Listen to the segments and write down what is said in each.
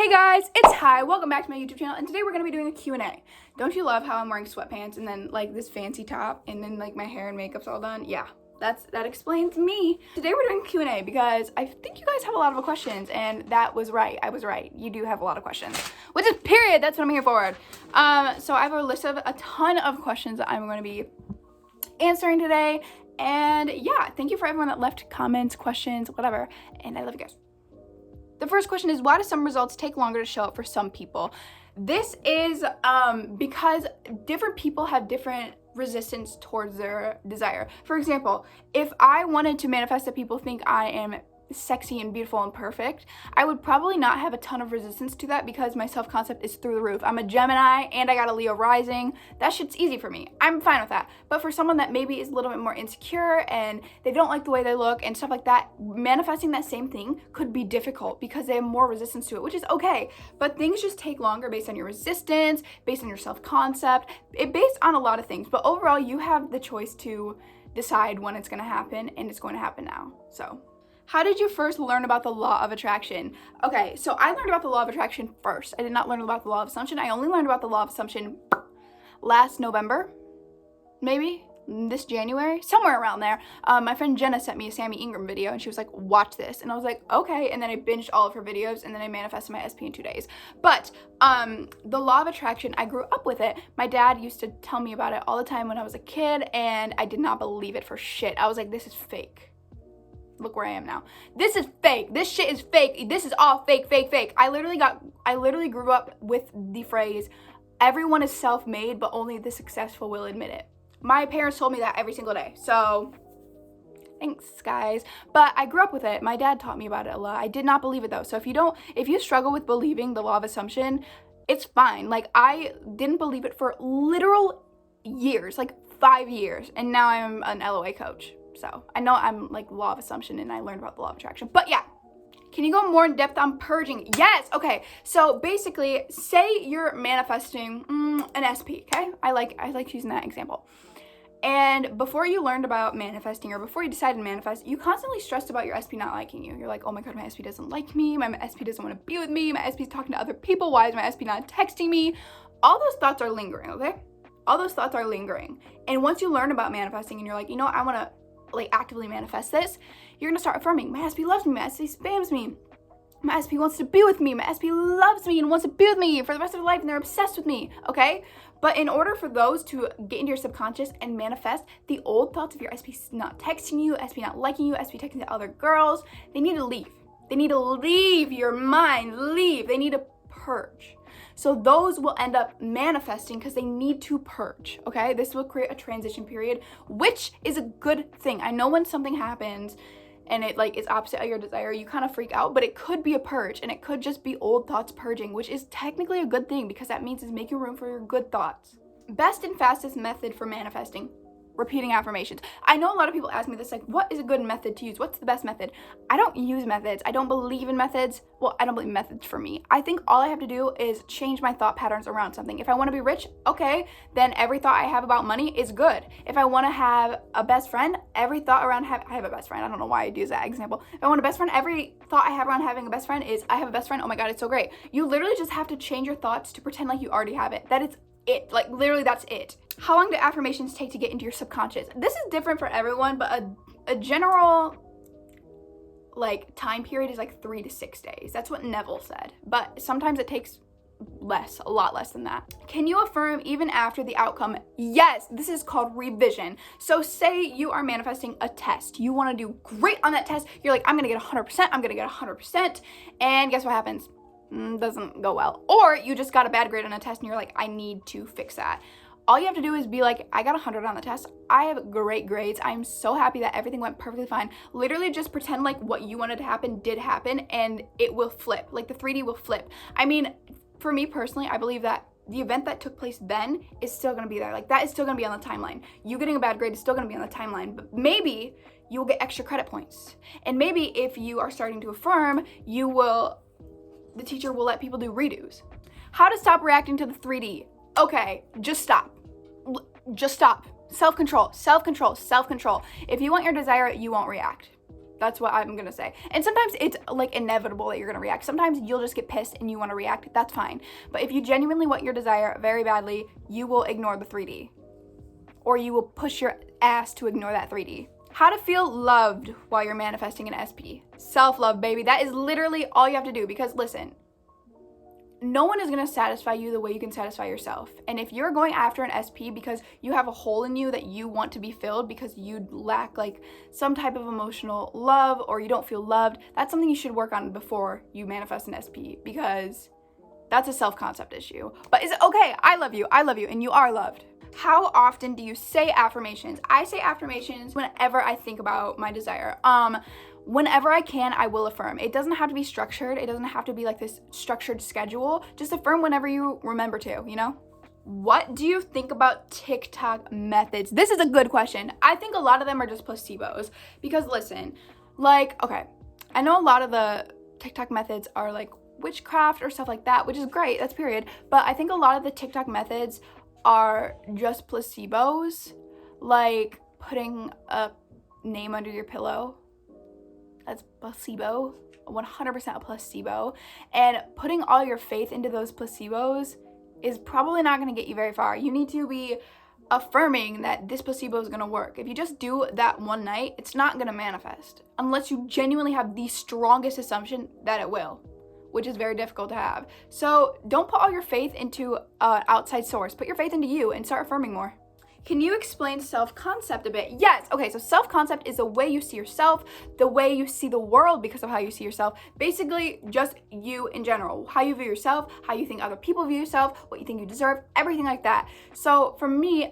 Hey guys, it's Hi. Welcome back to my YouTube channel, and today we're going to be doing a Q&A. Don't you love how I'm wearing sweatpants and then like this fancy top and then like my hair and makeup's all done? Yeah, that explains me. Today we're doing a Q&A because I think you guys have a lot of questions, and that was right. I was right. You do have a lot of questions, which is period. That's what I'm here for. So I have a list of a ton of questions that I'm going to be answering today. And yeah, thank you for everyone that left comments, questions, whatever. And I love you guys. The first question is, why do some results take longer to show up for some people? This is because different people have different resistance towards their desire. For example, if I wanted to manifest that people think I am sexy and beautiful and perfect, I would probably not have a ton of resistance to that because my self-concept is through the roof. I'm a Gemini and I got a Leo rising. That shit's easy for me. I'm fine with that. But for someone that maybe is a little bit more insecure and they don't like the way they look and stuff like that, manifesting that same thing could be difficult because they have more resistance to it, which is okay. But things just take longer based on your resistance, based on your self-concept, based on a lot of things. But overall, you have the choice to decide when it's going to happen, and it's going to happen now. So how did you first learn about the law of attraction? Okay, so I learned about the law of attraction first. I did not learn about the law of assumption. I only learned about the law of assumption last November, maybe this January, somewhere around there. My friend Jenna sent me a Sammy Ingram video and she was like, watch this. And I was like, okay. And then I binged all of her videos and then I manifested my SP in 2 days. But the law of attraction, I grew up with it. My dad used to tell me about it all the time when I was a kid, and I did not believe it for shit. I was like, this is fake. Look where I am now. This is fake. This shit is fake. This is all fake, fake, fake. I literally grew up with the phrase, everyone is self-made, but only the successful will admit it. My parents told me that every single day. So thanks, guys. But I grew up with it. My dad taught me about it a lot. I did not believe it though. So if you struggle with believing the law of assumption, it's fine. Like, I didn't believe it for literal years, like 5 years. And now I'm an LOA coach. So I know I'm like law of assumption and I learned about the law of attraction. But yeah, can you go more in depth on purging? Yes. Okay. So basically, say you're manifesting an SP. Okay. I like using that example. And before you learned about manifesting, or before you decided to manifest, you constantly stressed about your SP not liking you. You're like, oh my God, my SP doesn't like me. My SP doesn't want to be with me. My SP is talking to other people. Why is my SP not texting me? All those thoughts are lingering. Okay. All those thoughts are lingering. And once you learn about manifesting and you're like, you know, I want to like actively manifest this, you're gonna start affirming, my SP loves me, my SP spams me, my SP wants to be with me, my SP loves me and wants to be with me for the rest of their life, and they're obsessed with me. Okay, but in order for those to get into your subconscious and manifest, the old thoughts of your SP not texting you, SP not liking you, SP texting to other girls, they need to leave. They need to leave your mind. They need to purge. So those will end up manifesting because they need to purge, okay? This will create a transition period, which is a good thing. I know when something happens and it like is opposite of your desire, you kind of freak out, but it could be a purge, and it could just be old thoughts purging, which is technically a good thing because that means it's making room for your good thoughts. Best and fastest method for manifesting: repeating affirmations. I know a lot of people ask me this, like, what is a good method to use? What's the best method? I don't use methods. I don't believe in methods. Well, I don't believe in methods for me. I think all I have to do is change my thought patterns around something. If I want to be rich, okay, then every thought I have about money is good. If I want to have a best friend, every thought around I have a best friend. I don't know why I use that example. If I want a best friend, every thought I have around having a best friend is, I have a best friend. Oh my God, it's so great. You literally just have to change your thoughts to pretend like you already have it. That is it. Like, literally, that's it. How long do affirmations take to get into your subconscious? This is different for everyone, but a general like time period is like 3 to 6 days. That's what Neville said, but sometimes it takes less, a lot less than that. Can you affirm even after the outcome? Yes, this is called revision. So say you are manifesting a test. You want to do great on that test. You're like, I'm going to get 100%. I'm going to get 100%. And guess what happens? Doesn't go well. Or you just got a bad grade on a test and you're like, I need to fix that. All you have to do is be like, I got 100 on the test. I have great grades. I'm so happy that everything went perfectly fine. Literally just pretend like what you wanted to happen did happen, and it will flip. Like the 3D will flip. I mean, for me personally, I believe that the event that took place then is still going to be there. Like, that is still going to be on the timeline. You getting a bad grade is still going to be on the timeline, but maybe you will get extra credit points. And maybe if you are starting to affirm, the teacher will let people do redos. How to stop reacting to the 3D? Okay, just stop. Just stop. Self-control, self-control, self-control. If you want your desire, you won't react. That's what I'm gonna say. And sometimes it's like inevitable that you're gonna react. Sometimes you'll just get pissed and you wanna react. That's fine. But if you genuinely want your desire very badly, you will ignore the 3D. Or you will push your ass to ignore that 3D. How to feel loved while you're manifesting an SP. Self-love, baby. That is literally all you have to do, because listen, no one is gonna satisfy you the way you can satisfy yourself. And if you're going after an SP because you have a hole in you that you want to be filled because you lack like some type of emotional love or you don't feel loved, that's something you should work on before you manifest an SP, because that's a self-concept issue. But is it okay? I love you, and you are loved. How often do you say affirmations? I say affirmations whenever I think about my desire. Whenever I can, I will affirm. It doesn't have to be structured. It doesn't have to be like this structured schedule. Just affirm whenever you remember to, you know? What do you think about TikTok methods? This is a good question. I think a lot of them are just placebos. Because listen, like, okay, I know a lot of the TikTok methods are like witchcraft or stuff like that, which is great, that's period. But I think a lot of the TikTok methods are just placebos, like putting a name under your pillow. That's placebo, 100% a placebo. And putting all your faith into those placebos is probably not gonna get you very far. You need to be affirming that this placebo is gonna work. If you just do that one night, it's not gonna manifest unless you genuinely have the strongest assumption that it will, which is very difficult to have. So don't put all your faith into an outside source. Put your faith into you and start affirming more. Can you explain self-concept a bit? Yes. Okay, so self-concept is the way you see yourself, the way you see the world because of how you see yourself. Basically, just you in general. How you view yourself, how you think other people view yourself, what you think you deserve, everything like that. So for me,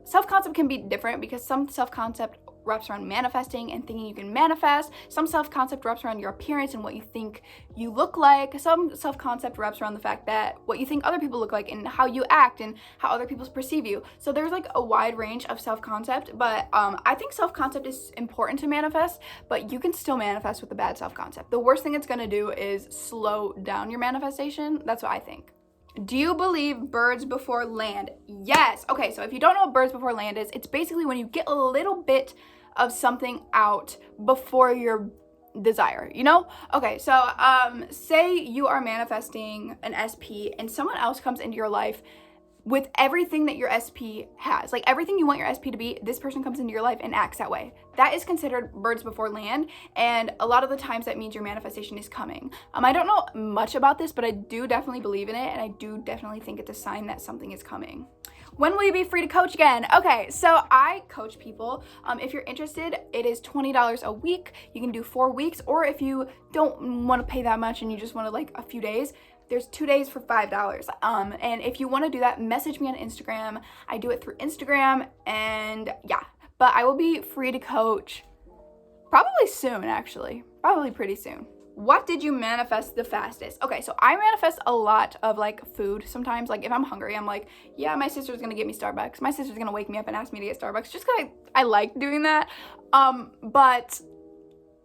self-concept can be different because some self-concept wraps around manifesting and thinking you can manifest. Some self-concept wraps around your appearance and what you think you look like. Some self-concept wraps around the fact that what you think other people look like and how you act and how other people perceive you. So there's like a wide range of self-concept, but I think self-concept is important to manifest, but you can still manifest with a bad self-concept. The worst thing it's gonna do is slow down your manifestation. That's what I think. Do you believe birds before land? Yes. Okay, so if you don't know what birds before land is, it's basically when you get a little bit of something out before your desire, you know? Okay, so say you are manifesting an SP and someone else comes into your life with everything that your SP has, like everything you want your SP to be, this person comes into your life and acts that way. That is considered birds before land, and a lot of the times that means your manifestation is coming. I don't know much about this, but I do definitely believe in it, and I do definitely think it's a sign that something is coming. When will you be free to coach again? Okay, so I coach people. If you're interested, it is $20 a week. You can do 4 weeks, or if you don't want to pay that much and you just want to like a few days, there's 2 days for $5. And if you want to do that, message me on Instagram. I do it through Instagram, and yeah. But I will be free to coach probably soon, actually. Probably pretty soon. What did you manifest the fastest? Okay, so I manifest a lot of like food sometimes. Like if I'm hungry, I'm like, yeah, my sister's gonna get me Starbucks. My sister's gonna wake me up and ask me to get Starbucks just because I like doing that. But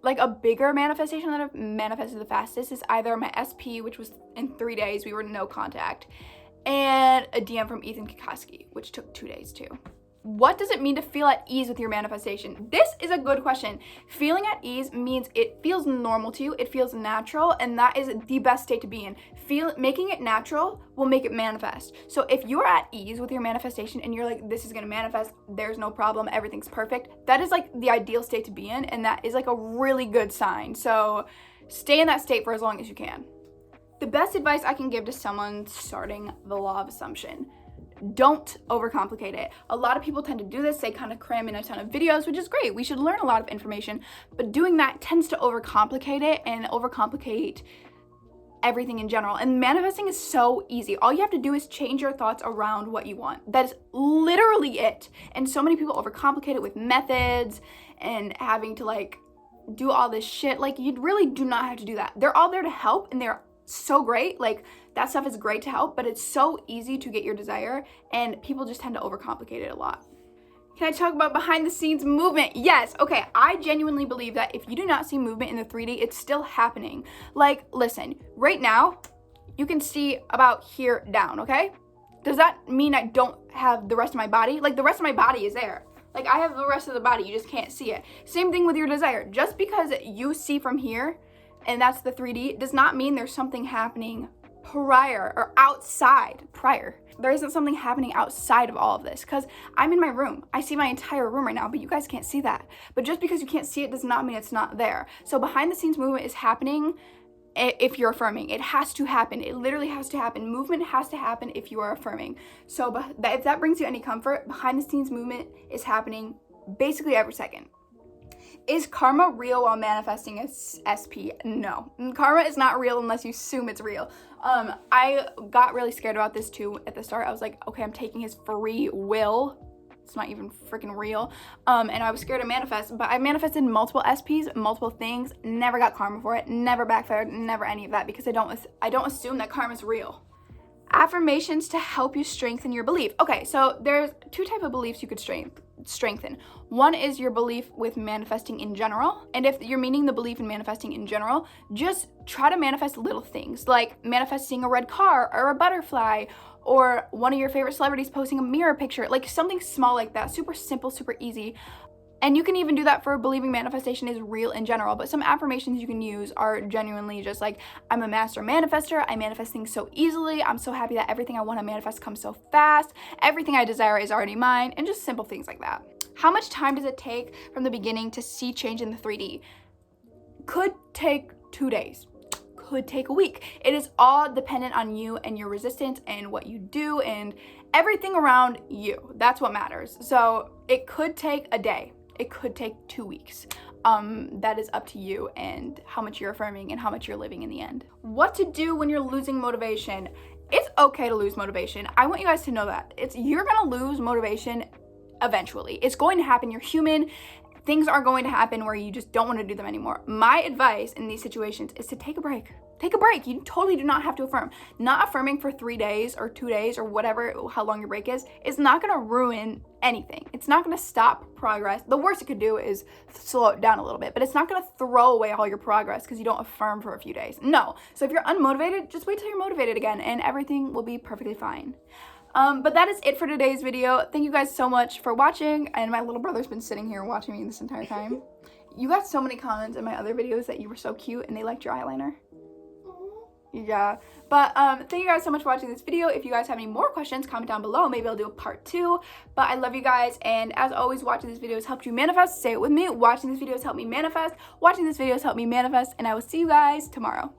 like a bigger manifestation that I've manifested the fastest is either my SP, which was in 3 days, we were no contact, and a DM from Ethan Kikoski, which took 2 days too. What does it mean to feel at ease with your manifestation? This is a good question. Feeling at ease means it feels normal to you, it feels natural, and that is the best state to be in. Making it natural will make it manifest. So if you're at ease with your manifestation and you're like, this is gonna manifest, there's no problem, everything's perfect, that is like the ideal state to be in, and that is like a really good sign. So stay in that state for as long as you can. The best advice I can give to someone starting the law of assumption: don't overcomplicate it. A lot of people tend to do this. They kind of cram in a ton of videos, which is great. We should learn a lot of information, but doing that tends to overcomplicate it and overcomplicate everything in general. And manifesting is so easy. All you have to do is change your thoughts around what you want. That is literally it. And so many people overcomplicate it with methods and having to like do all this shit. Like, you really do not have to do that. They're all there to help, and they're so great. Like, that stuff is great to help, but it's so easy to get your desire, and people just tend to overcomplicate it a lot. Can I talk about behind the scenes movement? Yes. Okay, I genuinely believe that if you do not see movement in the 3D, it's still happening. Like, listen, right now, you can see about here down, okay? Does that mean I don't have the rest of my body? Like, the rest of my body is there. Like, I have the rest of the body, you just can't see it. Same thing with your desire. Just because you see from here, and that's the 3D, does not mean there's something happening prior. There isn't something happening outside of all of this, because I'm in my room. I see my entire room right now, but you guys can't see that. But just because you can't see it does not mean it's not there. So behind the scenes movement is happening if you're affirming. It has to happen. It literally has to happen. Movement has to happen if you are affirming. So if that brings you any comfort, behind the scenes movement is happening basically every second. Is karma real while manifesting as SP? No. Karma is not real unless you assume it's real. I got really scared about this too at the start. I was like, okay, I'm taking his free will. It's not even freaking real. And I was scared to manifest, but I manifested multiple SPs, multiple things, never got karma for it, never backfired, never any of that, because I don't assume that karma is real. Affirmations to help you strengthen your belief. Okay, so there's two types of beliefs you could strengthen. One is your belief with manifesting in general, and if you're meaning the belief in manifesting in general, just try to manifest little things, like manifesting a red car or a butterfly, or one of your favorite celebrities posting a mirror picture, like something small like that, super simple, super easy. And you can even do that for believing manifestation is real in general, but some affirmations you can use are genuinely just like, I'm a master manifester, I manifest things so easily, I'm so happy that everything I want to manifest comes so fast, everything I desire is already mine, and just simple things like that. How much time does it take from the beginning to see change in the 3D? Could take 2 days. Could take a week. It is all dependent on you and your resistance and what you do and everything around you. That's what matters. So it could take a day. It could take 2 weeks. That is up to you and how much you're affirming and how much you're living in the end. What to do when you're losing motivation? It's okay to lose motivation. I want you guys to know that. You're gonna lose motivation eventually. It's going to happen. You're human. Things are going to happen where you just don't want to do them anymore. My advice in these situations is to take a break. Take a break. You totally do not have to affirm. Not affirming for 3 days or 2 days or whatever, how long your break is not going to ruin anything. It's not going to stop progress. The worst it could do is slow it down a little bit, but it's not going to throw away all your progress because you don't affirm for a few days. No. So if you're unmotivated, just wait till you're motivated again and everything will be perfectly fine. But that is it for today's video. Thank you guys so much for watching, and my little brother's been sitting here watching me this entire time. You got so many comments in my other videos that you were so cute and they liked your eyeliner. Yeah, but thank you guys so much for watching this video. If you guys have any more questions, comment down below. Maybe I'll do a part 2. But I love you guys, and as always, watching this video has helped you manifest. Say it with me. Watching this video has helped me manifest. Watching this video has helped me manifest, and I will see you guys tomorrow.